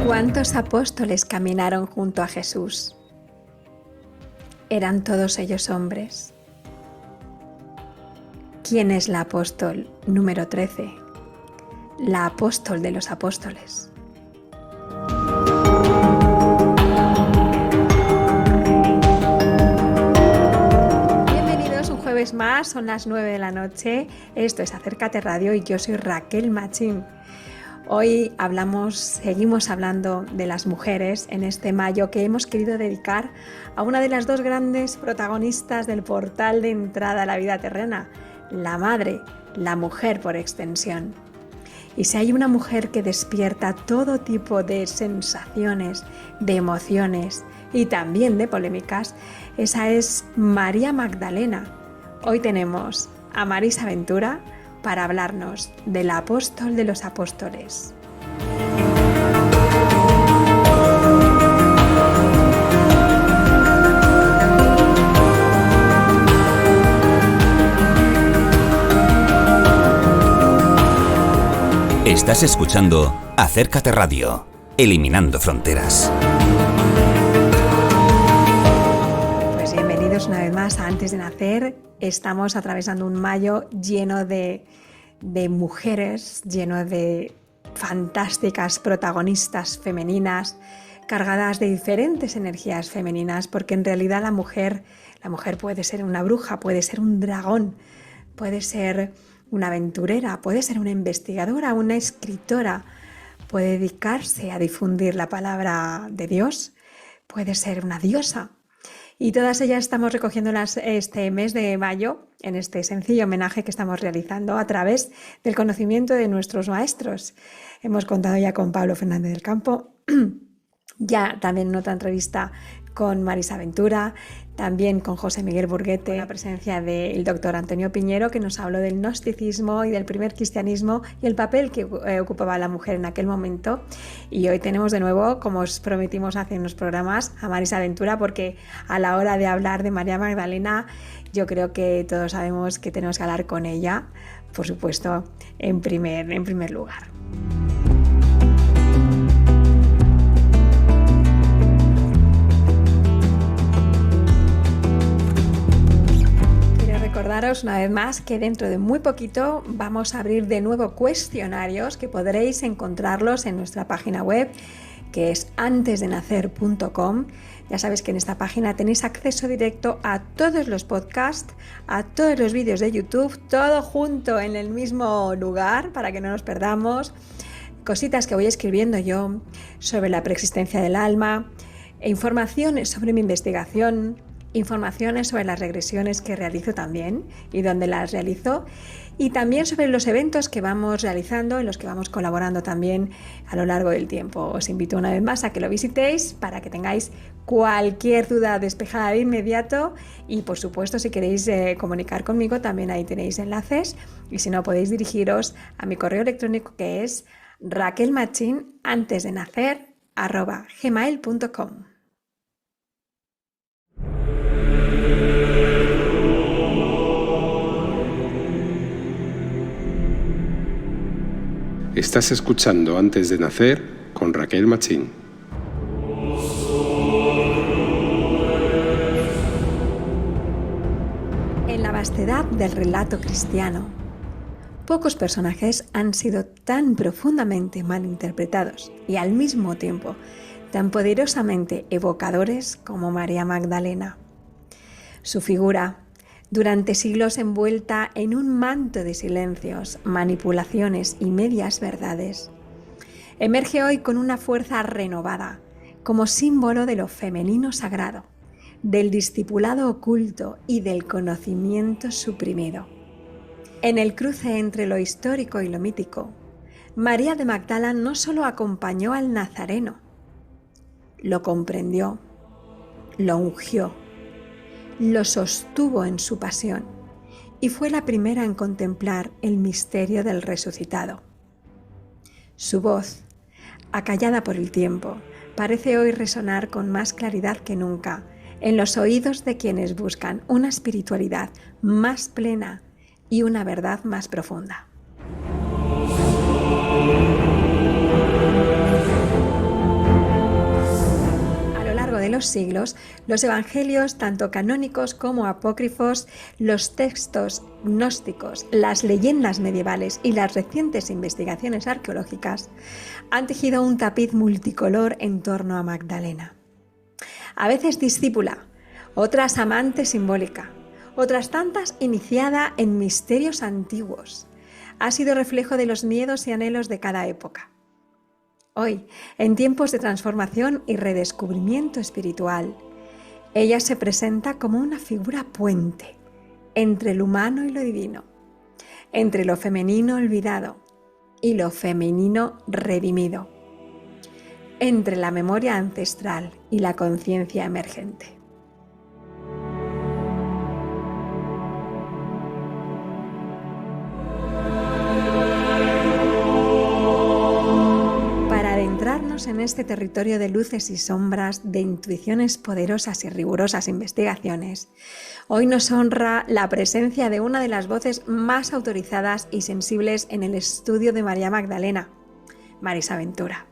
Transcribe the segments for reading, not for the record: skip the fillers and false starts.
¿Cuántos apóstoles caminaron junto a Jesús? ¿Eran todos ellos hombres? ¿Quién es la apóstol número 13? La apóstol de los apóstoles. Bienvenidos un jueves más, son las 9 de la noche. Esto es Acércate Radio y yo soy Raquel Machín. Hoy seguimos hablando de las mujeres en este mayo que hemos querido dedicar a una de las dos grandes protagonistas del portal de entrada a la vida terrena, la madre, la mujer por extensión. Y si hay una mujer que despierta todo tipo de sensaciones, de emociones y también de polémicas, esa es María Magdalena. Hoy tenemos a Marisa Ventura para hablarnos del apóstol de los apóstoles. Estás escuchando Acércate Radio, eliminando fronteras. Pues bienvenidos una vez más a Antes de Nacer. Estamos atravesando un mayo lleno de mujeres, lleno de fantásticas protagonistas femeninas, cargadas de diferentes energías femeninas, porque en realidad la mujer puede ser una bruja, puede ser un dragón, puede ser una aventurera, puede ser una investigadora, una escritora, puede dedicarse a difundir la palabra de Dios, puede ser una diosa. Y todas ellas estamos recogiéndolas este mes de mayo en este sencillo homenaje que estamos realizando a través del conocimiento de nuestros maestros. Hemos contado ya con Pablo Fernández del Campo, ya también en otra entrevista con Marisa Ventura, también con José Miguel Burguete, la presencia del doctor Antonio Piñero, que nos habló del gnosticismo y del primer cristianismo y el papel que ocupaba la mujer en aquel momento. Y hoy tenemos de nuevo, como os prometimos hace unos programas, a Marisa Ventura, porque a la hora de hablar de María Magdalena, yo creo que todos sabemos que tenemos que hablar con ella, por supuesto, en primer lugar. Recordaros una vez más que dentro de muy poquito vamos a abrir de nuevo cuestionarios que podréis encontrarlos en nuestra página web, que es antesdenacer.com. Ya sabéis que en esta página tenéis acceso directo a todos los podcasts, a todos los vídeos de YouTube, todo junto en el mismo lugar para que no nos perdamos. Cositas que voy escribiendo yo sobre la preexistencia del alma, informaciones sobre mi investigación, informaciones sobre las regresiones que realizo también y dónde las realizo, y también sobre los eventos que vamos realizando, en los que vamos colaborando también a lo largo del tiempo. Os invito una vez más a que lo visitéis para que tengáis cualquier duda despejada de inmediato, y por supuesto si queréis comunicar conmigo también ahí tenéis enlaces, y si no podéis dirigiros a mi correo electrónico, que es raquelmachin@gmail.com. Estás escuchando Antes de Nacer con Raquel Machín. En la vastedad del relato cristiano, pocos personajes han sido tan profundamente mal interpretados y al mismo tiempo tan poderosamente evocadores como María Magdalena. Su figura, durante siglos envuelta en un manto de silencios, manipulaciones y medias verdades, emerge hoy con una fuerza renovada, como símbolo de lo femenino sagrado, del discipulado oculto y del conocimiento suprimido. En el cruce entre lo histórico y lo mítico, María de Magdala no solo acompañó al Nazareno, lo comprendió, lo ungió, lo sostuvo en su pasión y fue la primera en contemplar el misterio del resucitado. Su voz, acallada por el tiempo, parece hoy resonar con más claridad que nunca en los oídos de quienes buscan una espiritualidad más plena y una verdad más profunda. los siglos, los evangelios, tanto canónicos como apócrifos, los textos gnósticos, las leyendas medievales y las recientes investigaciones arqueológicas han tejido un tapiz multicolor en torno a Magdalena. A veces discípula, otras amante simbólica, otras tantas iniciada en misterios antiguos. Ha sido reflejo de los miedos y anhelos de cada época. Hoy, en tiempos de transformación y redescubrimiento espiritual, ella se presenta como una figura puente entre lo humano y lo divino, entre lo femenino olvidado y lo femenino redimido, entre la memoria ancestral y la conciencia emergente. En este territorio de luces y sombras, de intuiciones poderosas y rigurosas investigaciones, hoy nos honra la presencia de una de las voces más autorizadas y sensibles en el estudio de María Magdalena, Marisa Ventura.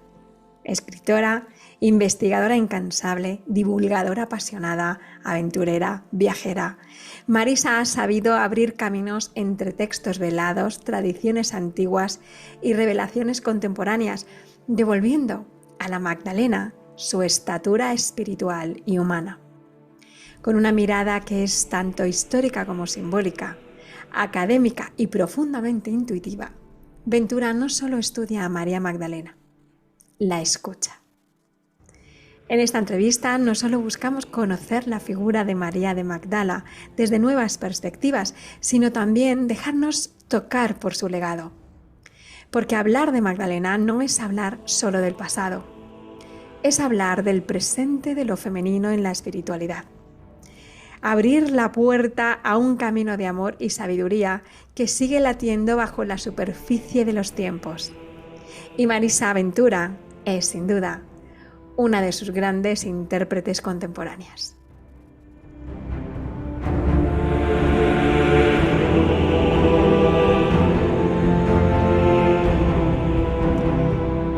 Escritora, investigadora incansable, divulgadora apasionada, aventurera, viajera, Marisa ha sabido abrir caminos entre textos velados, tradiciones antiguas y revelaciones contemporáneas, devolviendo a la Magdalena su estatura espiritual y humana. Con una mirada que es tanto histórica como simbólica, académica y profundamente intuitiva, Ventura no solo estudia a María Magdalena, la escucha. En esta entrevista no solo buscamos conocer la figura de María de Magdala desde nuevas perspectivas, sino también dejarnos tocar por su legado. Porque hablar de Magdalena no es hablar solo del pasado, es hablar del presente de lo femenino en la espiritualidad. Abrir la puerta a un camino de amor y sabiduría que sigue latiendo bajo la superficie de los tiempos. Y Marisa Ventura es, sin duda, una de sus grandes intérpretes contemporáneas.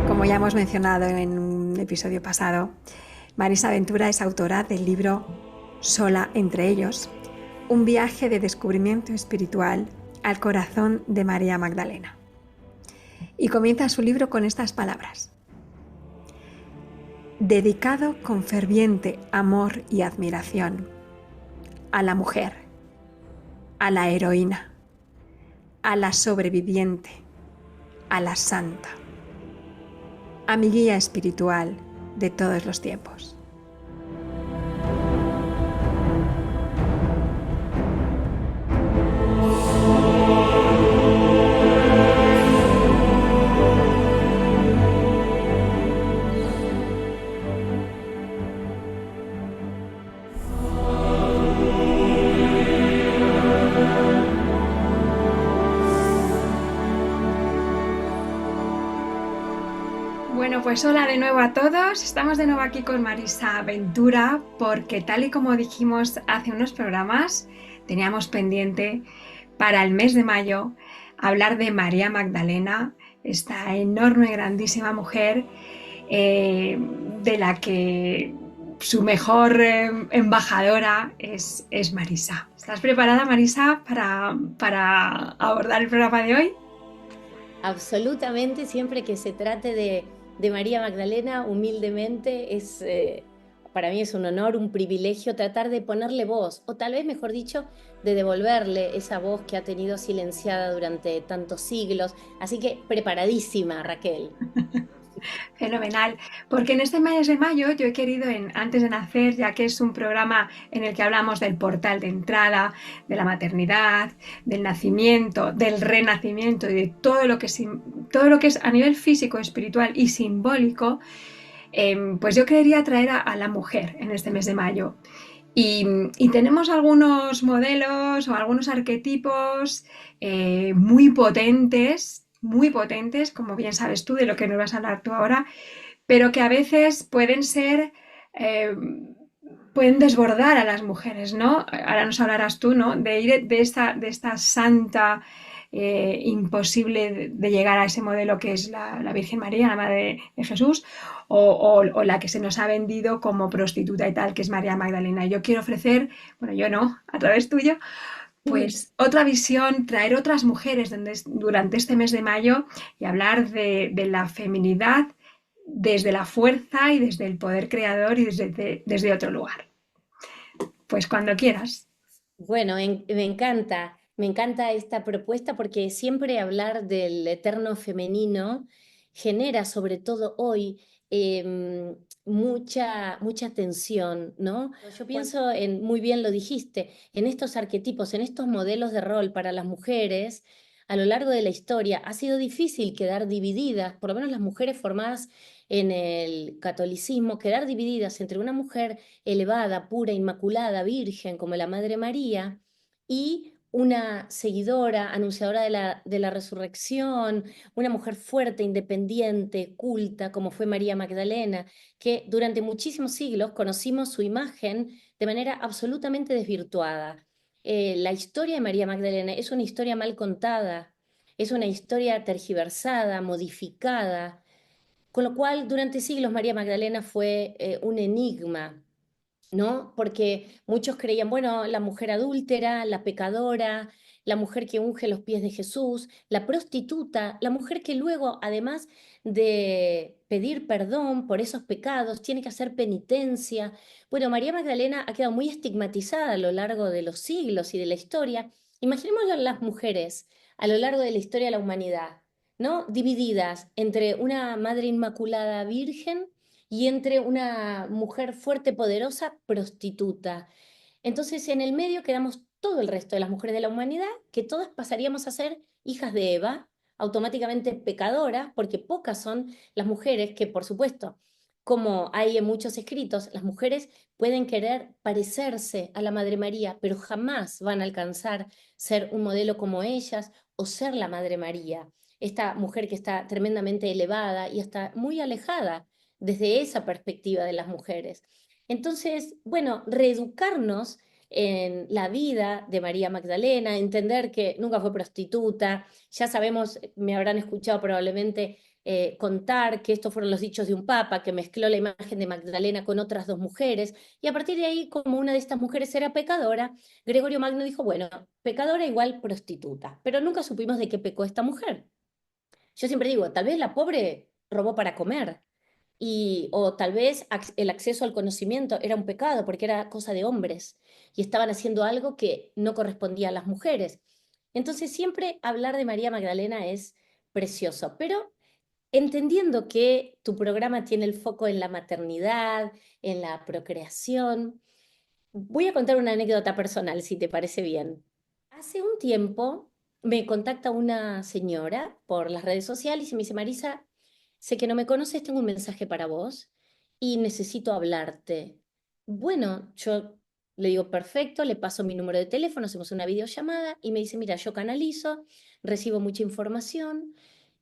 Como ya hemos mencionado en un episodio pasado, Marisa Ventura es autora del libro Sola entre ellos, un viaje de descubrimiento espiritual al corazón de María Magdalena. Y comienza su libro con estas palabras: dedicado con ferviente amor y admiración a la mujer, a la heroína, a la sobreviviente, a la santa, a mi guía espiritual de todos los tiempos. Bueno, pues hola de nuevo a todos. Estamos de nuevo aquí con Marisa Ventura porque, tal y como dijimos hace unos programas, teníamos pendiente para el mes de mayo hablar de María Magdalena, esta enorme, grandísima mujer de la que su mejor embajadora es Marisa. ¿Estás preparada, Marisa, para abordar el programa de hoy? Absolutamente, siempre que se trate de María Magdalena, humildemente, para mí es un honor, un privilegio tratar de ponerle voz, o tal vez, mejor dicho, de devolverle esa voz que ha tenido silenciada durante tantos siglos. Así que preparadísima, Raquel. Fenomenal, porque en este mes de mayo yo he querido, antes de nacer, ya que es un programa en el que hablamos del portal de entrada, de la maternidad, del nacimiento, del renacimiento y de todo lo que es a nivel físico, espiritual y simbólico, pues yo quería traer a la mujer en este mes de mayo. Y tenemos algunos modelos o algunos arquetipos muy potentes, como bien sabes tú, de lo que nos vas a hablar tú ahora, pero que a veces pueden desbordar a las mujeres, ¿no? Ahora nos hablarás tú, ¿no? De esta santa imposible de llegar a ese modelo que es la Virgen María, la Madre de Jesús, o la que se nos ha vendido como prostituta y tal, que es María Magdalena. Yo quiero ofrecer, bueno, yo no, a través tuyo, pues otra visión, traer otras mujeres durante este mes de mayo y hablar de la feminidad desde la fuerza y desde el poder creador y desde otro lugar. Pues cuando quieras. Bueno, me encanta esta propuesta porque siempre hablar del eterno femenino genera, sobre todo hoy, mucha tensión, ¿no? Yo pienso en, muy bien lo dijiste, en estos arquetipos, en estos modelos de rol para las mujeres. A lo largo de la historia ha sido difícil quedar divididas, por lo menos las mujeres formadas en el catolicismo, quedar divididas entre una mujer elevada, pura, inmaculada, virgen, como la Madre María, y una seguidora, anunciadora de la resurrección, una mujer fuerte, independiente, culta, como fue María Magdalena, que durante muchísimos siglos conocimos su imagen de manera absolutamente desvirtuada. La historia de María Magdalena es una historia mal contada, es una historia tergiversada, modificada, con lo cual durante siglos María Magdalena fue un enigma, ¿no? Porque muchos creían, bueno, la mujer adúltera, la pecadora, la mujer que unge los pies de Jesús, la prostituta, la mujer que luego, además de pedir perdón por esos pecados, tiene que hacer penitencia. Bueno, María Magdalena ha quedado muy estigmatizada a lo largo de los siglos y de la historia. Imaginemos las mujeres a lo largo de la historia de la humanidad, ¿no? Divididas entre una madre inmaculada virgen y entre una mujer fuerte, poderosa, prostituta. Entonces, en el medio quedamos todo el resto de las mujeres de la humanidad, que todas pasaríamos a ser hijas de Eva, automáticamente pecadoras, porque pocas son las mujeres que, por supuesto, como hay en muchos escritos, las mujeres pueden querer parecerse a la Madre María, pero jamás van a alcanzar ser un modelo como ellas o ser la Madre María. Esta mujer que está tremendamente elevada y está muy alejada desde esa perspectiva de las mujeres. Entonces, bueno, reeducarnos en la vida de María Magdalena, entender que nunca fue prostituta, ya sabemos, me habrán escuchado probablemente contar que estos fueron los dichos de un papa que mezcló la imagen de Magdalena con otras dos mujeres, y a partir de ahí, como una de estas mujeres era pecadora, Gregorio Magno dijo, bueno, pecadora igual prostituta, pero nunca supimos de qué pecó esta mujer. Yo siempre digo, tal vez la pobre robó para comer, o tal vez el acceso al conocimiento era un pecado porque era cosa de hombres y estaban haciendo algo que no correspondía a las mujeres. Entonces siempre hablar de María Magdalena es precioso, pero entendiendo que tu programa tiene el foco en la maternidad, en la procreación, voy a contar una anécdota personal, si te parece bien. Hace un tiempo me contacta una señora por las redes sociales y me dice, Marisa, sé que no me conoces, tengo un mensaje para vos y necesito hablarte. Bueno, yo le digo, perfecto, le paso mi número de teléfono, hacemos una videollamada y me dice, mira, yo canalizo, recibo mucha información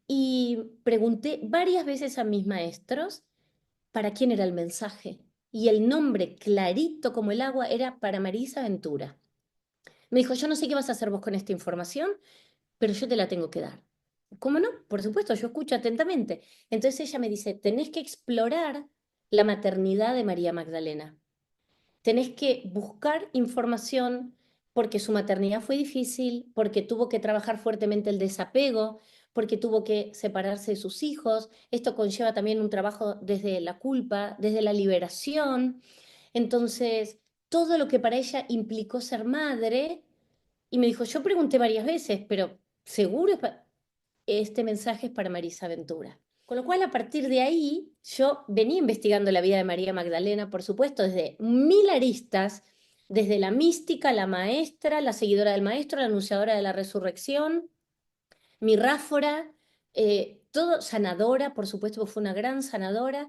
y pregunté varias veces a mis maestros para quién era el mensaje. Y el nombre clarito como el agua era para Marisa Ventura. Me dijo, yo no sé qué vas a hacer vos con esta información, pero yo te la tengo que dar. ¿Cómo no? Por supuesto, yo escucho atentamente. Entonces ella me dice, tenés que explorar la maternidad de María Magdalena. Tenés que buscar información porque su maternidad fue difícil, porque tuvo que trabajar fuertemente el desapego, porque tuvo que separarse de sus hijos. Esto conlleva también un trabajo desde la culpa, desde la liberación. Entonces, todo lo que para ella implicó ser madre, y me dijo, yo pregunté varias veces, pero seguro este mensaje es para Marisa Ventura. Con lo cual, a partir de ahí, yo venía investigando la vida de María Magdalena, por supuesto, desde mil aristas, desde la mística, la maestra, la seguidora del maestro, la anunciadora de la resurrección, mi ráfora, todo sanadora, por supuesto, fue una gran sanadora,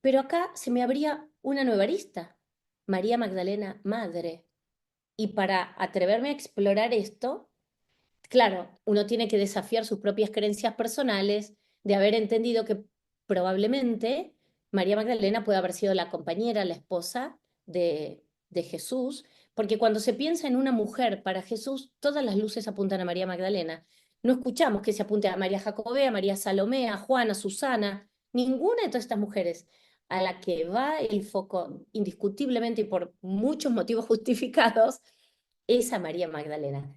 pero acá se me abría una nueva arista, María Magdalena, madre. Y para atreverme a explorar esto, claro, uno tiene que desafiar sus propias creencias personales de haber entendido que probablemente María Magdalena puede haber sido la compañera, la esposa de Jesús, porque cuando se piensa en una mujer para Jesús, todas las luces apuntan a María Magdalena. No escuchamos que se apunte a María Jacobea, a María Salomé, a Juana, a Susana, ninguna de todas estas mujeres. A la que va el foco indiscutiblemente y por muchos motivos justificados es a María Magdalena.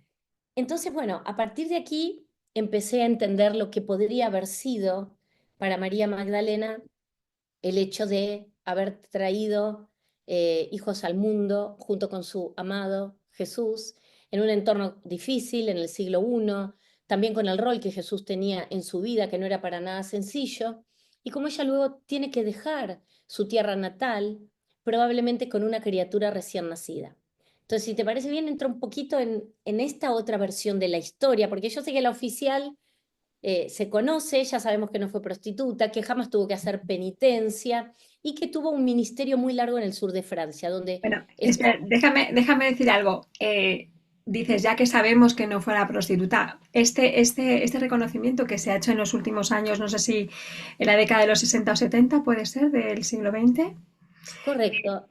Entonces, bueno, a partir de aquí empecé a entender lo que podría haber sido para María Magdalena el hecho de haber traído hijos al mundo junto con su amado Jesús en un entorno difícil, en el siglo I, también con el rol que Jesús tenía en su vida, que no era para nada sencillo, y como ella luego tiene que dejar su tierra natal, probablemente con una criatura recién nacida. Entonces, si te parece bien, entro un poquito en esta otra versión de la historia, porque yo sé que la oficial se conoce, ya sabemos que no fue prostituta, que jamás tuvo que hacer penitencia y que tuvo un ministerio muy largo en el sur de Francia, donde Bueno, esto, espera, déjame decir algo. Dices, ya que sabemos que no fuera prostituta, este reconocimiento que se ha hecho en los últimos años, no sé si en la década de los 60 o 70, puede ser, del siglo XX. correcto,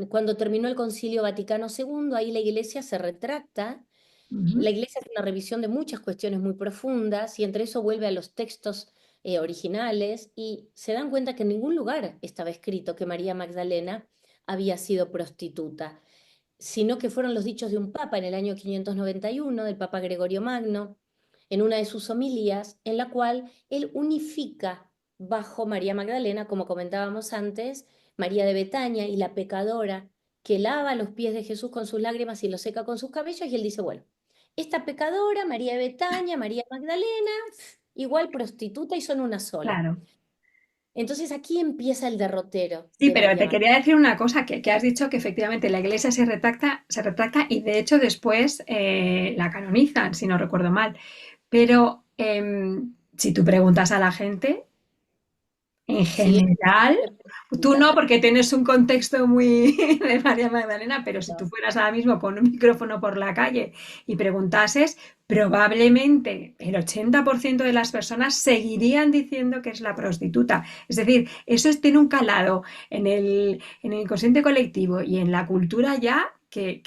cuando terminó el Concilio Vaticano II, ahí la Iglesia se retracta. Ujú. La Iglesia hace una revisión de muchas cuestiones muy profundas y entre eso vuelve a los textos originales y se dan cuenta que en ningún lugar estaba escrito que María Magdalena había sido prostituta, sino que fueron los dichos de un papa en el año 591, del Papa Gregorio Magno, en una de sus homilías, en la cual él unifica bajo María Magdalena, como comentábamos antes, María de Betania y la pecadora que lava los pies de Jesús con sus lágrimas y los seca con sus cabellos, y él dice, bueno, esta pecadora, María de Betania, María Magdalena, igual prostituta y son una sola. Claro. Entonces aquí empieza el derrotero Sí, de pero María te Magdalena. quería decir una cosa, que has dicho que efectivamente la iglesia se retracta y de hecho después la canonizan, si no recuerdo mal. Pero si tú preguntas a la gente, en Sí, general, fue tú prostituta. no, porque tienes un contexto muy de María Magdalena, pero si tú fueras ahora mismo con un micrófono por la calle y preguntases, probablemente el 80% de las personas seguirían diciendo que es la prostituta. Es decir, tiene un calado en el inconsciente colectivo y en la cultura ya que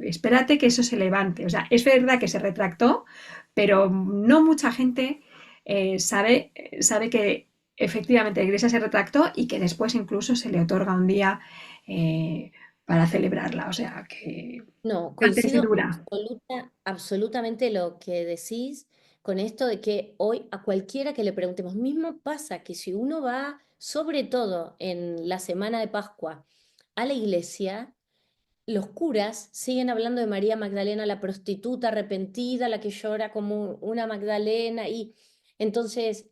espérate que eso se levante. O sea, es verdad que se retractó, pero no mucha gente sabe que efectivamente, la Iglesia se retractó y que después incluso se le otorga un día eh, para celebrarla. O sea, que No, antes y coincido dura. absolutamente lo que decís con esto de que hoy a cualquiera que le preguntemos, mismo pasa que si uno va, sobre todo en la semana de Pascua, a la iglesia, los curas siguen hablando de María Magdalena, la prostituta arrepentida, la que llora como una Magdalena. Y entonces,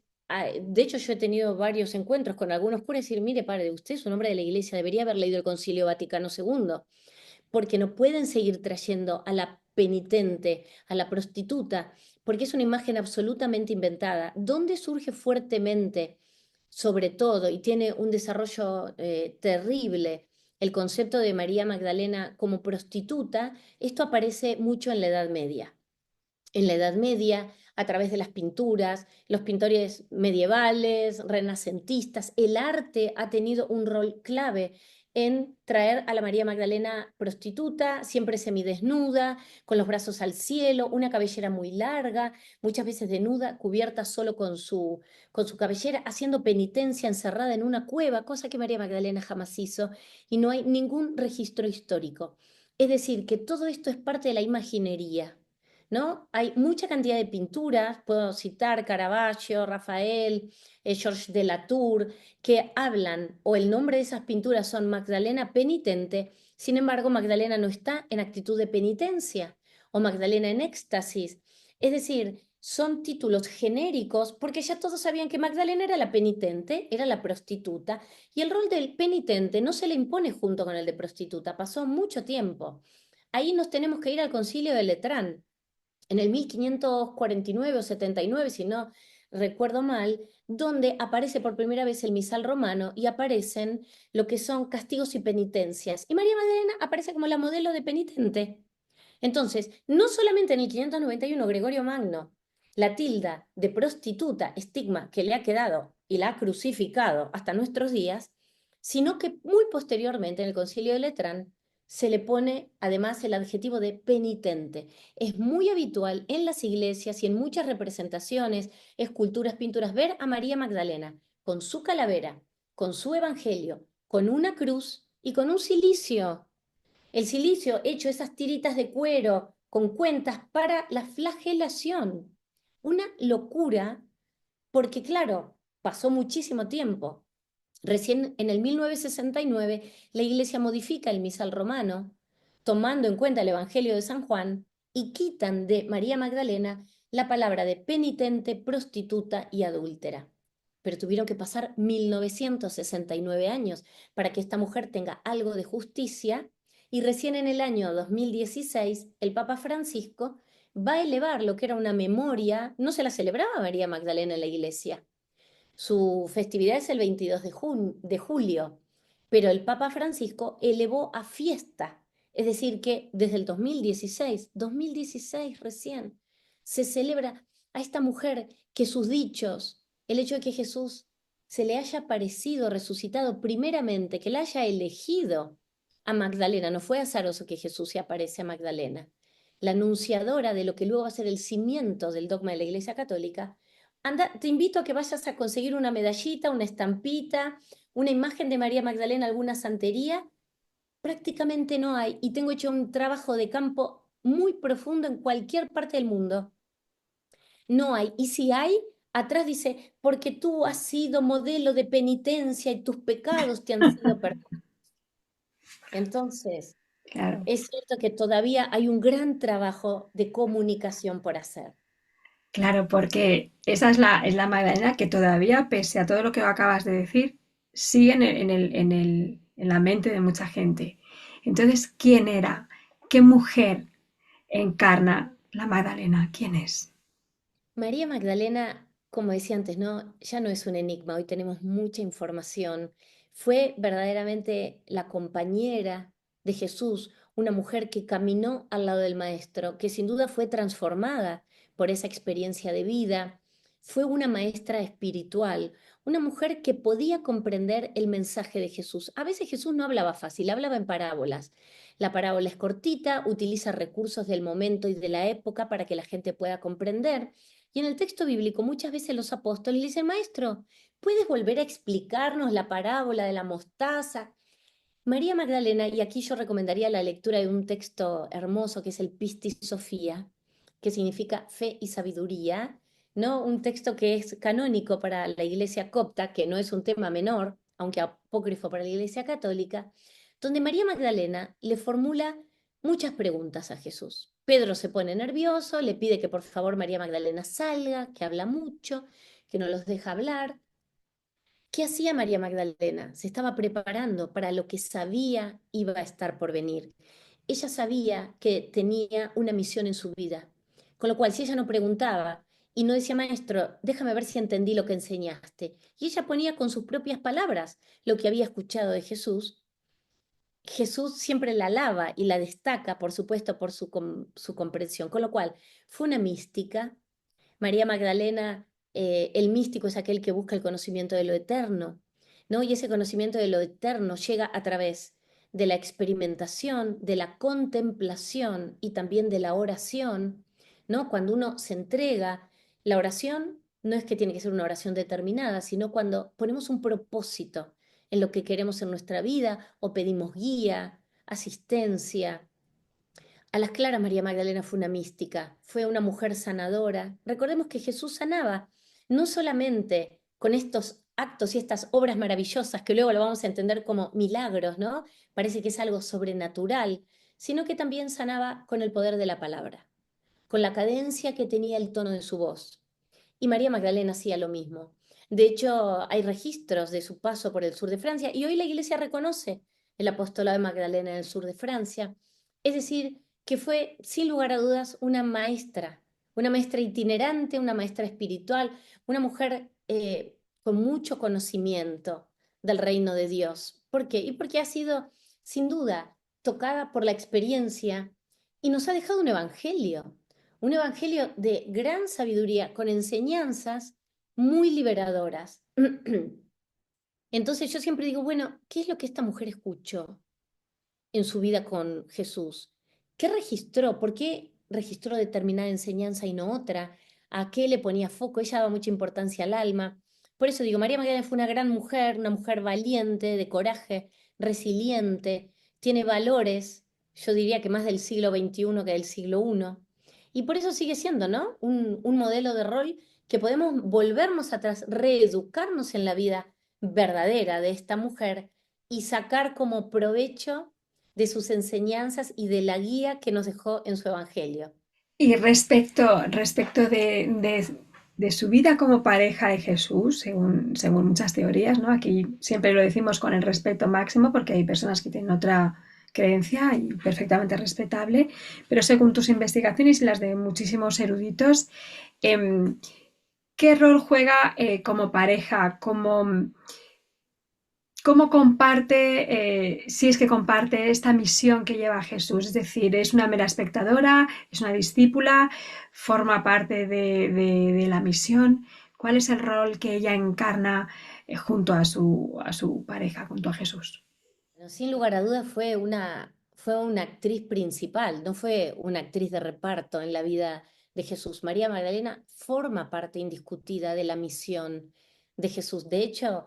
de hecho, yo he tenido varios encuentros con algunos curas y decir, mire, padre, usted es un hombre de la iglesia, debería haber leído el Concilio Vaticano II, porque no pueden seguir trayendo a la penitente, a la prostituta, porque es una imagen absolutamente inventada. ¿Dónde surge fuertemente, sobre todo, y tiene un desarrollo terrible, el concepto de María Magdalena como prostituta? Esto aparece mucho en la Edad Media. En la Edad Media, a través de las pinturas, los pintores medievales, renacentistas, el arte ha tenido un rol clave en traer a la María Magdalena prostituta, siempre semidesnuda, con los brazos al cielo, una cabellera muy larga, muchas veces desnuda, cubierta solo con su cabellera, haciendo penitencia encerrada en una cueva, cosa que María Magdalena jamás hizo, y no hay ningún registro histórico. Es decir, que todo esto es parte de la imaginería, ¿no? Hay mucha cantidad de pinturas, puedo citar Caravaggio, Rafael, Georges de Latour, que hablan, o el nombre de esas pinturas son Magdalena penitente, sin embargo, Magdalena no está en actitud de penitencia, o Magdalena en éxtasis. Es decir, son títulos genéricos porque ya todos sabían que Magdalena era la penitente, era la prostituta, y el rol del penitente no se le impone junto con el de prostituta, pasó mucho tiempo. Ahí nos tenemos que ir al concilio de Letrán, en el 1549 o 79, si no recuerdo mal, donde aparece por primera vez el misal romano y aparecen lo que son castigos y penitencias. Y María Magdalena aparece como la modelo de penitente. Entonces, no solamente en el 591 Gregorio Magno la tilda de prostituta, estigma que le ha quedado y la ha crucificado hasta nuestros días, sino que muy posteriormente en el Concilio de Letrán se le pone además el adjetivo de penitente. Es muy habitual en las iglesias y en muchas representaciones, esculturas, pinturas, ver a María Magdalena con su calavera, con su evangelio, con una cruz y con un cilicio. El cilicio hecho esas tiritas de cuero con cuentas para la flagelación. Una locura porque, claro, pasó muchísimo tiempo. Recién en el 1969 la Iglesia modifica el misal romano, tomando en cuenta el Evangelio de San Juan, y quitan de María Magdalena la palabra de penitente, prostituta y adúltera. Pero tuvieron que pasar 1969 años para que esta mujer tenga algo de justicia, y recién en el año 2016 el Papa Francisco va a elevar lo que era una memoria. No se la celebraba María Magdalena en la Iglesia, su festividad es el 22 de julio, pero el Papa Francisco elevó a fiesta. Es decir, que desde el 2016 recién, se celebra a esta mujer que sus dichos, el hecho de que Jesús se le haya aparecido resucitado primeramente, que la haya elegido a Magdalena, no fue azaroso que Jesús se aparece a Magdalena, la anunciadora de lo que luego va a ser el cimiento del dogma de la Iglesia Católica. Anda, te invito a que vayas a conseguir una medallita, una estampita, una imagen de María Magdalena, alguna santería. Prácticamente no hay, y tengo hecho un trabajo de campo muy profundo en cualquier parte del mundo. No hay, y si hay, atrás dice, porque tú has sido modelo de penitencia y tus pecados te han sido perdonados. Entonces, Claro. es cierto que todavía hay un gran trabajo de comunicación por hacer. Claro, porque esa es la Magdalena que todavía, pese a todo lo que acabas de decir, sigue en la mente de mucha gente. Entonces, ¿quién era? ¿Qué mujer encarna la Magdalena? ¿Quién es? María Magdalena, como decía antes, ¿no? Ya no es un enigma, hoy tenemos mucha información. Fue verdaderamente la compañera de Jesús, una mujer que caminó al lado del Maestro, que sin duda fue transformada por esa experiencia de vida. Fue una maestra espiritual, una mujer que podía comprender el mensaje de Jesús. A veces Jesús no hablaba fácil, hablaba en parábolas. La parábola es cortita, utiliza recursos del momento y de la época para que la gente pueda comprender. Y en el texto bíblico muchas veces los apóstoles le dicen, Maestro, ¿puedes volver a explicarnos la parábola de la mostaza? María Magdalena, y aquí yo recomendaría la lectura de un texto hermoso que es el Pistis Sofía, que significa fe y sabiduría, ¿no? Un texto que es canónico para la Iglesia copta, que no es un tema menor, aunque apócrifo para la Iglesia católica, donde María Magdalena le formula muchas preguntas a Jesús. Pedro se pone nervioso, le pide que por favor María Magdalena salga, que habla mucho, que no los deja hablar. ¿Qué hacía María Magdalena? Se estaba preparando para lo que sabía iba a estar por venir. Ella sabía que tenía una misión en su vida, con lo cual si ella no preguntaba y no decía, maestro, déjame ver si entendí lo que enseñaste, y ella ponía con sus propias palabras lo que había escuchado de Jesús, Jesús siempre la alaba y la destaca, por supuesto, por su comprensión, con lo cual fue una mística. María Magdalena, el místico es aquel que busca el conocimiento de lo eterno, ¿no? Y ese conocimiento de lo eterno llega a través de la experimentación, de la contemplación y también de la oración, ¿no? Cuando uno se entrega, la oración no es que tiene que ser una oración determinada, sino cuando ponemos un propósito en lo que queremos en nuestra vida o pedimos guía, asistencia. A las claras, María Magdalena fue una mística, fue una mujer sanadora. Recordemos que Jesús sanaba no solamente con estos actos y estas obras maravillosas que luego lo vamos a entender como milagros, ¿no? Parece que es algo sobrenatural, sino que también sanaba con el poder de la palabra, con la cadencia que tenía el tono de su voz. Y María Magdalena hacía lo mismo. De hecho, hay registros de su paso por el sur de Francia y hoy la Iglesia reconoce el apostolado de Magdalena en el sur de Francia. Es decir, que fue, sin lugar a dudas, una maestra itinerante, una maestra espiritual, una mujer con mucho conocimiento del reino de Dios. ¿Por qué? Y porque ha sido, sin duda, tocada por la experiencia y nos ha dejado un evangelio de gran sabiduría, con enseñanzas muy liberadoras. Entonces yo siempre digo, bueno, ¿qué es lo que esta mujer escuchó? en su vida con Jesús? ¿Qué registró? ¿Por qué registró determinada enseñanza y no otra? ¿A qué le ponía foco? Ella daba mucha importancia al alma. Por eso digo, María Magdalena fue una mujer valiente, de coraje, resiliente, tiene valores, yo diría que más del siglo XXI que del siglo I. Y por eso sigue siendo, ¿no? Un modelo de rol que podemos volvernos atrás, reeducarnos en la vida verdadera de esta mujer y sacar como provecho de sus enseñanzas y de la guía que nos dejó en su evangelio. Y respecto de su vida como pareja de Jesús, según muchas teorías, ¿no? Aquí siempre lo decimos con el respeto máximo porque hay personas que tienen otra creencia y perfectamente respetable, pero según tus investigaciones y las de muchísimos eruditos, em, ¿qué rol juega como pareja, cómo comparte, si es que comparte esta misión que lleva Jesús? Es decir, ¿es una mera espectadora? ¿Es una discípula? ¿Forma parte de la misión? ¿Cuál es el rol que ella encarna junto a su pareja, junto a Jesús? Bueno, sin lugar a dudas fue una actriz principal, no fue una actriz de reparto en la vida de Jesús. María Magdalena forma parte indiscutida de la misión de Jesús. De hecho,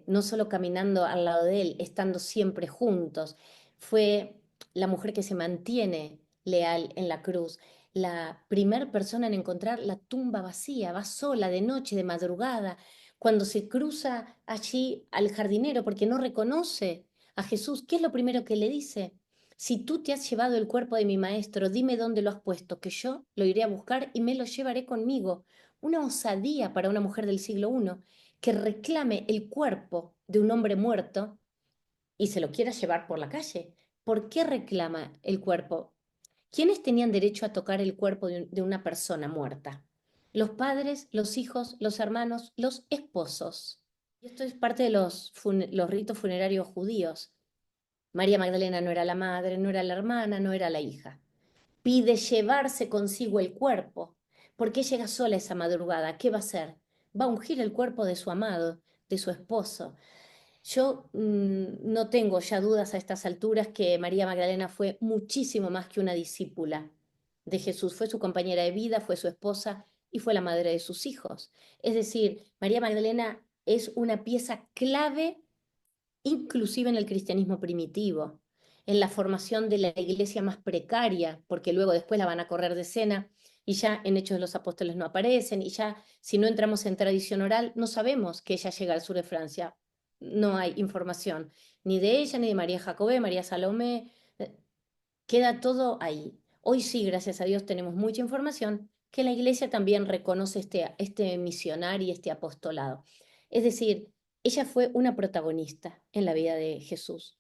no solo caminando al lado de él, estando siempre juntos, fue la mujer que se mantiene leal en la cruz, la primer persona en encontrar la tumba vacía, va sola de noche, de madrugada, cuando se cruza allí al jardinero porque no reconoce a Jesús, ¿qué es lo primero que le dice? Si tú te has llevado el cuerpo de mi maestro, dime dónde lo has puesto, que yo lo iré a buscar y me lo llevaré conmigo. Una osadía para una mujer del siglo I que reclame el cuerpo de un hombre muerto y se lo quiera llevar por la calle. ¿Por qué reclama el cuerpo? ¿Quiénes tenían derecho a tocar el cuerpo de una persona muerta? Los padres, los hijos, los hermanos, los esposos. Y esto es parte de los ritos funerarios judíos. María Magdalena no era la madre, no era la hermana, no era la hija. Pide llevarse consigo el cuerpo. ¿Por qué llega sola esa madrugada? ¿Qué va a hacer? Va a ungir el cuerpo de su amado, de su esposo. Yo no tengo ya dudas a estas alturas que María Magdalena fue muchísimo más que una discípula de Jesús. Fue su compañera de vida, fue su esposa y fue la madre de sus hijos. Es decir, María Magdalena es una pieza clave inclusive en el cristianismo primitivo, en la formación de la iglesia más precaria, porque luego después la van a correr de escena y ya en Hechos de los Apóstoles no aparecen, y ya si no entramos en tradición oral, no sabemos que ella llega al sur de Francia. No hay información ni de ella, ni de María Jacobé, María Salomé, queda todo ahí. Hoy sí, gracias a Dios, tenemos mucha información que la iglesia también reconoce este misionar y este apostolado. Es decir, ella fue una protagonista en la vida de Jesús.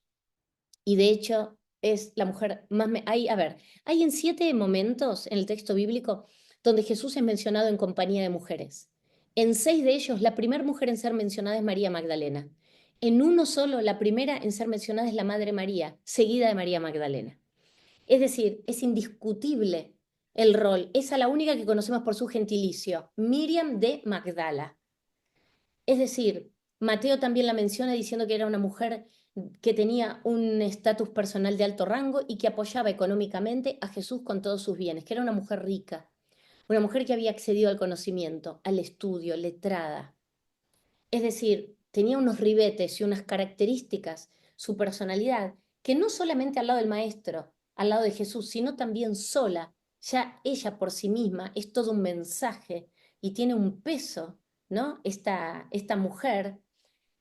Y de hecho es la mujer más... a ver, hay en 7 momentos en el texto bíblico donde Jesús es mencionado en compañía de mujeres. En 6 de ellos, la primera mujer en ser mencionada es María Magdalena. En uno solo, la primera en ser mencionada es la Madre María, seguida de María Magdalena. Es decir, es indiscutible el rol. Es a la única que conocemos por su gentilicio, Miriam de Magdala. Es decir, Mateo también la menciona diciendo que era una mujer que tenía un estatus personal de alto rango y que apoyaba económicamente a Jesús con todos sus bienes, que era una mujer rica, una mujer que había accedido al conocimiento, al estudio, letrada. Es decir, tenía unos ribetes y unas características, su personalidad, que no solamente al lado del maestro, al lado de Jesús, sino también sola, ya ella por sí misma es todo un mensaje y tiene un peso, ¿no? Esta mujer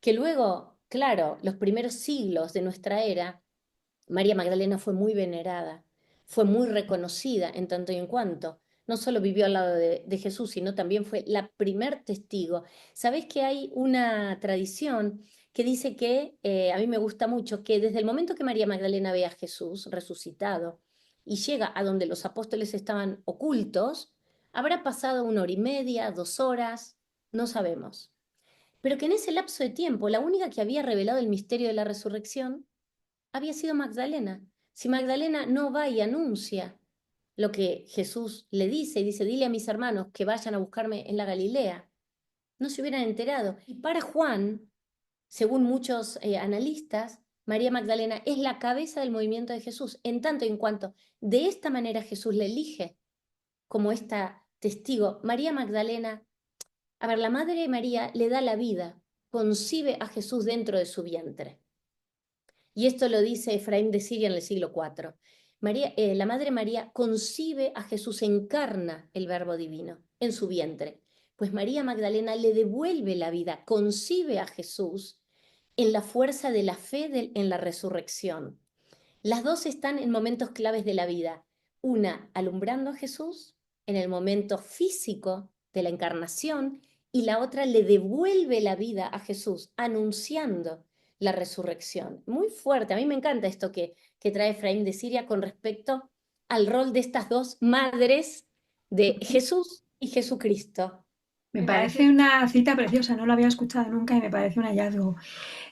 que luego, claro, los primeros siglos de nuestra era, María Magdalena fue muy venerada, fue muy reconocida en tanto y en cuanto no solo vivió al lado de Jesús, sino también fue la primer testigo. ¿Sabés que hay una tradición que dice que, a mí me gusta mucho, que desde el momento que María Magdalena ve a Jesús resucitado y llega a donde los apóstoles estaban ocultos, habrá pasado 1 hora y media, 2 horas, no sabemos. Pero que en ese lapso de tiempo, la única que había revelado el misterio de la resurrección había sido Magdalena. Si Magdalena no va y anuncia lo que Jesús le dice, y dice, dile a mis hermanos que vayan a buscarme en la Galilea, no se hubieran enterado. Y para Juan, según muchos analistas, María Magdalena es la cabeza del movimiento de Jesús, en tanto y en cuanto de esta manera Jesús le elige como esta testigo. María Magdalena, a ver, la Madre de María le da la vida, concibe a Jesús dentro de su vientre. Y esto lo dice Efraín de Siria en el siglo IV. La Madre María concibe a Jesús, encarna el Verbo Divino en su vientre. Pues María Magdalena le devuelve la vida, concibe a Jesús en la fuerza de la fe en la resurrección. Las dos están en momentos claves de la vida. Una alumbrando a Jesús en el momento físico de la encarnación y la otra le devuelve la vida a Jesús anunciando la resurrección. Muy fuerte. A mí me encanta esto que trae Efraín de Siria con respecto al rol de estas dos madres de Jesús y Jesucristo. Me parece una cita preciosa, no lo había escuchado nunca y me parece un hallazgo.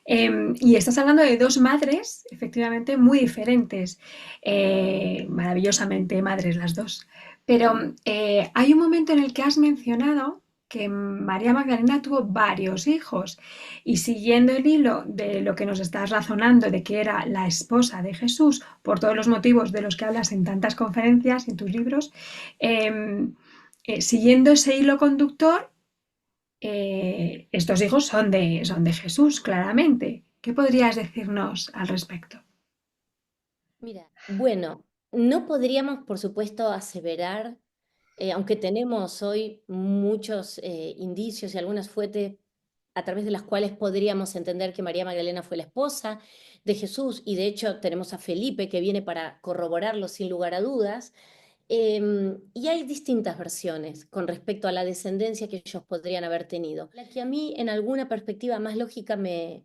Y estás hablando de dos madres, efectivamente, muy diferentes, maravillosamente madres las dos. Pero hay un momento en el que has mencionado que María Magdalena tuvo varios hijos y siguiendo el hilo de lo que nos estás razonando de que era la esposa de Jesús, por todos los motivos de los que hablas en tantas conferencias y en tus libros, siguiendo ese hilo conductor, estos hijos son de Jesús, claramente. ¿Qué podrías decirnos al respecto? Mira, bueno, no podríamos, por supuesto, aseverar, aunque tenemos hoy muchos indicios y algunas fuentes a través de las cuales podríamos entender que María Magdalena fue la esposa de Jesús, y de hecho tenemos a Felipe que viene para corroborarlo sin lugar a dudas, y hay distintas versiones con respecto a la descendencia que ellos podrían haber tenido. La que a mí en alguna perspectiva más lógica me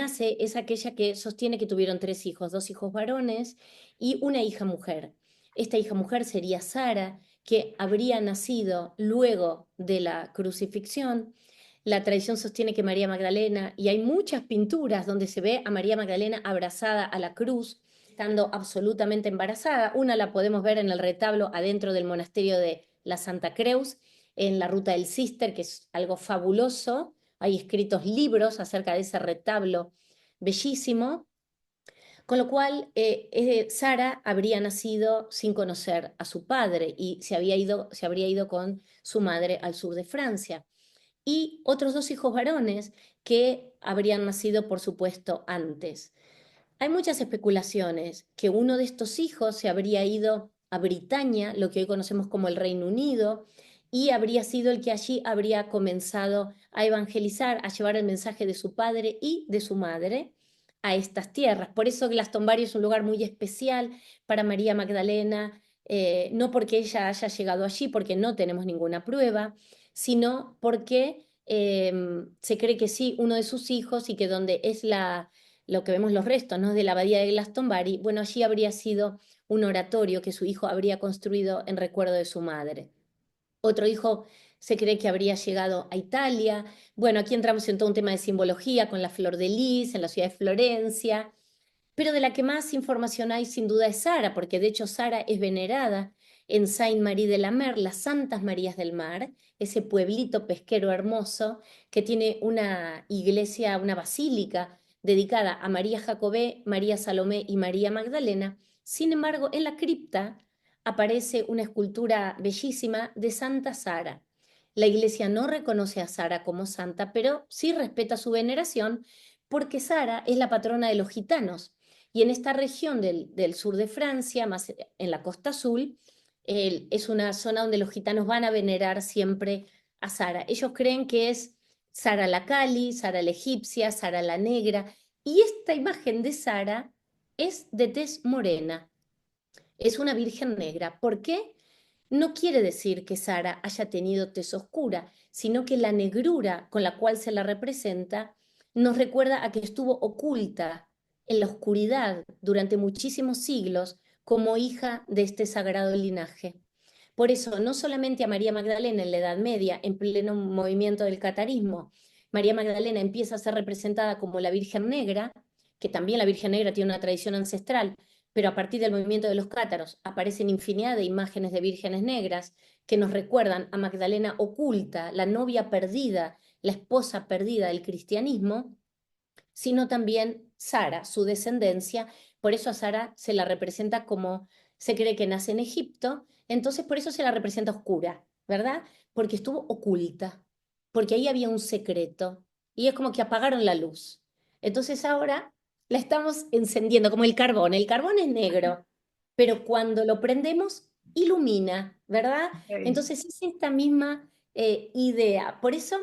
hace es aquella que sostiene que tuvieron 3 hijos, 2 hijos varones y una hija mujer. Esta hija mujer sería Sara, que habría nacido luego de la crucifixión. La tradición sostiene que María Magdalena, y hay muchas pinturas donde se ve a María Magdalena abrazada a la cruz, estando absolutamente embarazada. Una la podemos ver en el retablo adentro del monasterio de la Santa Creus, en la Ruta del Cister, que es algo fabuloso. Hay escritos libros acerca de ese retablo bellísimo. Con lo cual, Sara habría nacido sin conocer a su padre y se habría ido con su madre al sur de Francia. Y otros 2 hijos varones que habrían nacido, por supuesto, antes. Hay muchas especulaciones que uno de estos hijos se habría ido a Britania, lo que hoy conocemos como el Reino Unido, y habría sido el que allí habría comenzado a evangelizar, a llevar el mensaje de su padre y de su madre a estas tierras. Por eso Glastonbury es un lugar muy especial para María Magdalena, no porque ella haya llegado allí, porque no tenemos ninguna prueba, sino porque se cree que sí, uno de sus hijos, y que donde es lo que vemos los restos, ¿no?, de la abadía de Glastonbury, bueno, allí habría sido un oratorio que su hijo habría construido en recuerdo de su madre. Otro hijo se cree que habría llegado a Italia. Bueno, aquí entramos en todo un tema de simbología con la flor de lis en la ciudad de Florencia, pero de la que más información hay sin duda es Sara, porque de hecho Sara es venerada en Saint-Marie de la Mer, las Santas Marías del Mar, ese pueblito pesquero hermoso que tiene una iglesia, una basílica dedicada a María Jacobé, María Salomé y María Magdalena. Sin embargo, en la cripta aparece una escultura bellísima de Santa Sara. La iglesia no reconoce a Sara como santa, pero sí respeta su veneración porque Sara es la patrona de los gitanos. Y en esta región del sur de Francia, más en la Costa Azul, es una zona donde los gitanos van a venerar siempre a Sara. Ellos creen que es Sara la Cali, Sara la egipcia, Sara la negra, y esta imagen de Sara es de tez morena, es una virgen negra. ¿Por qué? No quiere decir que Sara haya tenido tez oscura, sino que la negrura con la cual se la representa nos recuerda a que estuvo oculta en la oscuridad durante muchísimos siglos como hija de este sagrado linaje. Por eso, no solamente a María Magdalena en la Edad Media, en pleno movimiento del catarismo, María Magdalena empieza a ser representada como la Virgen Negra, que también la Virgen Negra tiene una tradición ancestral, pero a partir del movimiento de los cátaros aparecen infinidad de imágenes de vírgenes negras que nos recuerdan a Magdalena oculta, la novia perdida, la esposa perdida del cristianismo, sino también Sara, su descendencia. Por eso a Sara se la representa como, se cree que nace en Egipto, entonces por eso se la representa oscura, ¿verdad? Porque estuvo oculta, porque ahí había un secreto, y es como que apagaron la luz. Entonces ahora la estamos encendiendo, como el carbón. El carbón es negro, pero cuando lo prendemos, ilumina, ¿verdad? Ok. Entonces es esta misma idea. Por eso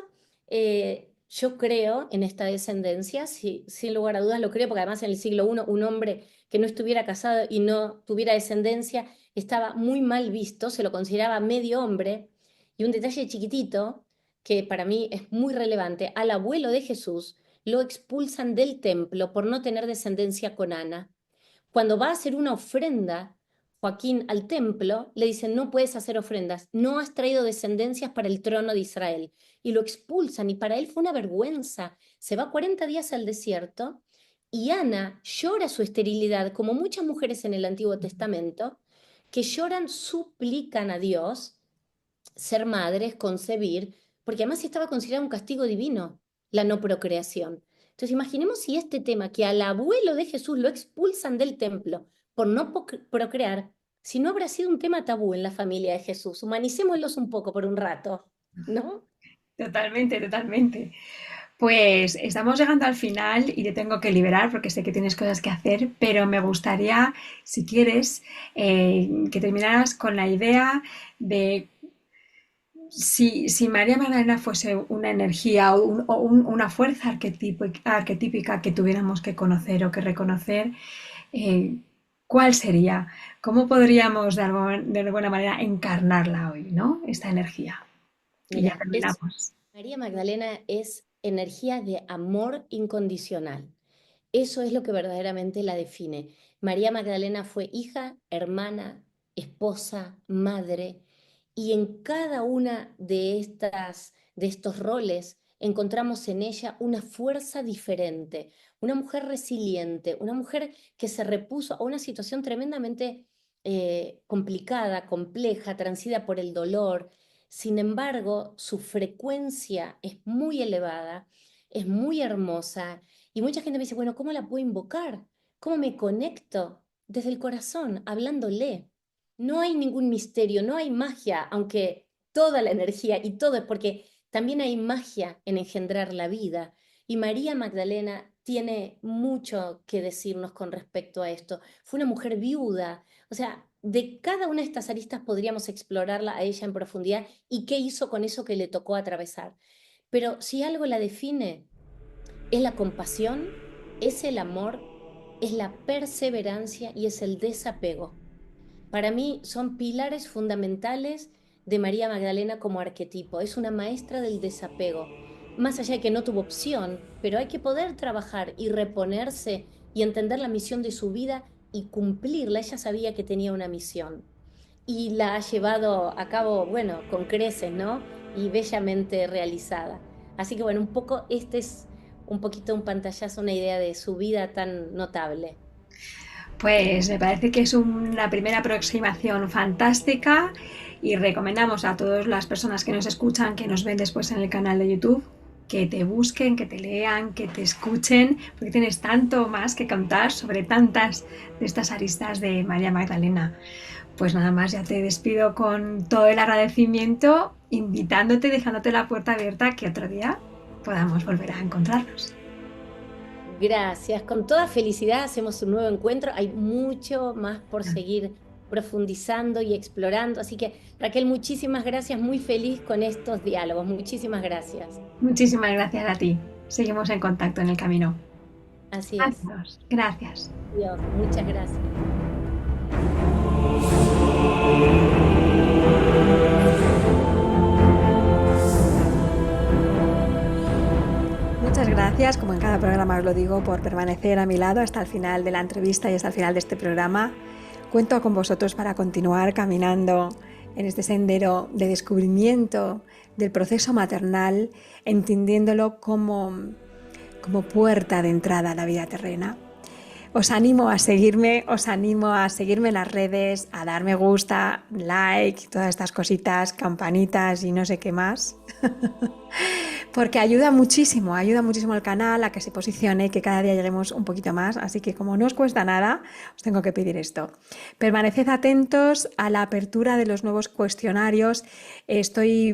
yo creo en esta descendencia, sin lugar a dudas lo creo, porque además en el siglo I un hombre que no estuviera casado y no tuviera descendencia estaba muy mal visto, se lo consideraba medio hombre. Y un detalle chiquitito que para mí es muy relevante, al abuelo de Jesús lo expulsan del templo por no tener descendencia con Ana. Cuando va a hacer una ofrenda, Joaquín, al templo, le dicen, no puedes hacer ofrendas, no has traído descendencias para el trono de Israel. Y lo expulsan y para él fue una vergüenza. Se va 40 días al desierto y Ana llora su esterilidad, como muchas mujeres en el Antiguo Testamento, que lloran, suplican a Dios ser madres, concebir, porque además estaba considerado un castigo divino la no procreación. Entonces imaginemos si este tema, que al abuelo de Jesús lo expulsan del templo por no procrear, si no habrá sido un tema tabú en la familia de Jesús. Humanicémoslos un poco por un rato, ¿no? Totalmente, totalmente. Pues estamos llegando al final y te tengo que liberar porque sé que tienes cosas que hacer, pero me gustaría, si quieres, que terminaras con la idea de si María Magdalena fuese una energía una fuerza arquetípica que tuviéramos que conocer o que reconocer, eh, ¿cuál sería? ¿Cómo podríamos de alguna manera encarnarla hoy, ¿no? Esta energía. Y ya Mira, terminamos. María Magdalena es energía de amor incondicional. Eso es lo que verdaderamente la define. María Magdalena fue hija, hermana, esposa, madre, y en cada una de estos roles encontramos en ella una fuerza diferente, una mujer resiliente, una mujer que se repuso a una situación tremendamente complicada, compleja, transida por el dolor. Sin embargo, su frecuencia es muy elevada, es muy hermosa y mucha gente me dice, bueno, ¿cómo la puedo invocar? ¿Cómo me conecto? Desde el corazón, hablándole. No hay ningún misterio, no hay magia, aunque toda la energía y todo es porque también hay magia en engendrar la vida. Y María Magdalena tiene mucho que decirnos con respecto a esto. Fue una mujer viuda, o sea, de cada una de estas aristas podríamos explorarla a ella en profundidad y qué hizo con eso que le tocó atravesar. Pero si algo la define, es la compasión, es el amor, es la perseverancia y es el desapego. Para mí son pilares fundamentales de María Magdalena como arquetipo. Es una maestra del desapego. Más allá de que no tuvo opción, pero hay que poder trabajar y reponerse y entender la misión de su vida y cumplirla. Ella sabía que tenía una misión y la ha llevado a cabo, bueno, con creces, ¿no? Y bellamente realizada. Así que bueno, un poco este es un poquito un pantallazo, una idea de su vida tan notable. Pues me parece que es una primera aproximación fantástica y recomendamos a todas las personas que nos escuchan, que nos ven después en el canal de YouTube, que te busquen, que te lean, que te escuchen, porque tienes tanto más que contar sobre tantas de estas aristas de María Magdalena. Pues nada más, ya te despido con todo el agradecimiento, invitándote, dejándote la puerta abierta que otro día podamos volver a encontrarnos. Gracias, con toda felicidad hacemos un nuevo encuentro. Hay mucho más por seguir profundizando y explorando. Así que Raquel, muchísimas gracias, muy feliz con estos diálogos. Muchísimas gracias. Muchísimas gracias a ti. Seguimos en contacto en el camino. Así es. Adiós. Gracias. Dios, muchas gracias. Muchas gracias, como en cada programa os lo digo, por permanecer a mi lado hasta el final de la entrevista y hasta el final de este programa. Cuento con vosotros para continuar caminando en este sendero de descubrimiento del proceso maternal, entendiéndolo como puerta de entrada a la vida terrena. Os animo a seguirme en las redes, a dar me gusta, like, todas estas cositas, campanitas y no sé qué más. porque ayuda muchísimo al canal a que se posicione, que cada día lleguemos un poquito más, así que como no os cuesta nada, os tengo que pedir esto. Permaneced atentos a la apertura de los nuevos cuestionarios. Estoy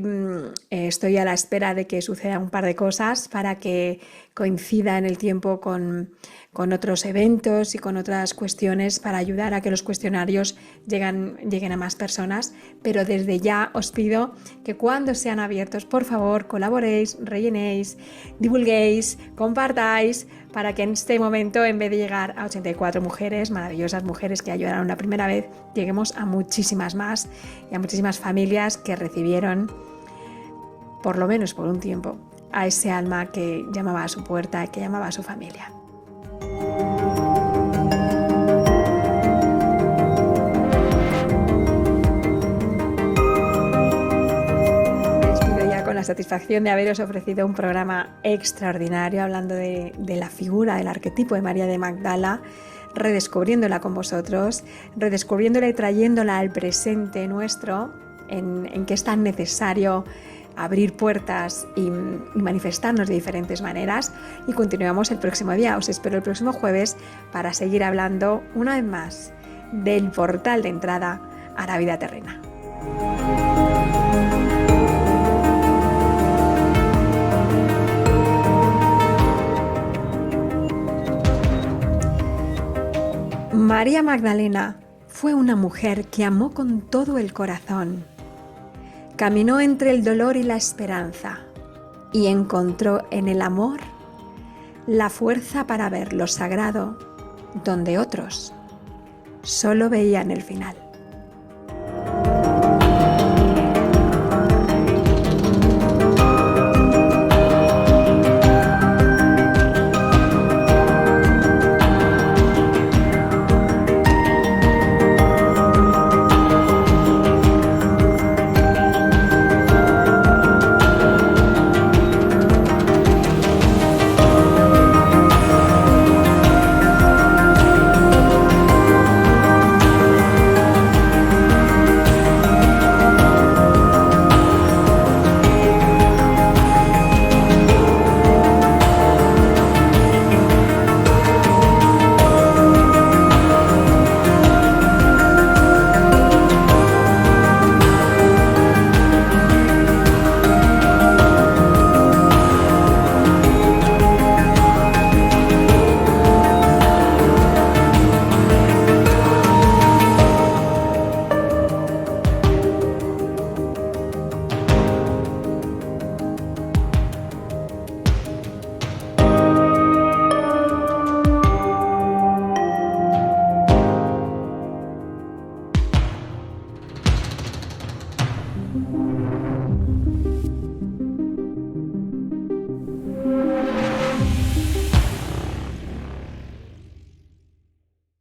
a la espera de que sucedan un par de cosas para que coincida en el tiempo con otros eventos y con otras cuestiones para ayudar a que los cuestionarios lleguen a más personas, pero desde ya os pido que cuando sean abiertos, por favor, colaboréis, rellenéis, divulguéis, compartáis, para que en este momento, en vez de llegar a 84 mujeres, maravillosas mujeres que ayudaron la primera vez, lleguemos a muchísimas más y a muchísimas familias que recibieron, por lo menos por un tiempo, a ese alma que llamaba a su puerta, que llamaba a su familia. Me despido ya con la satisfacción de haberos ofrecido un programa extraordinario hablando de la figura, del arquetipo de María de Magdala, redescubriéndola con vosotros, redescubriéndola y trayéndola al presente nuestro, en que es tan necesario abrir puertas y manifestarnos de diferentes maneras, y continuamos el próximo día. Os espero el próximo jueves para seguir hablando una vez más del portal de entrada a la vida terrena. María Magdalena fue una mujer que amó con todo el corazón. Caminó entre el dolor y la esperanza y encontró en el amor la fuerza para ver lo sagrado donde otros solo veían el final.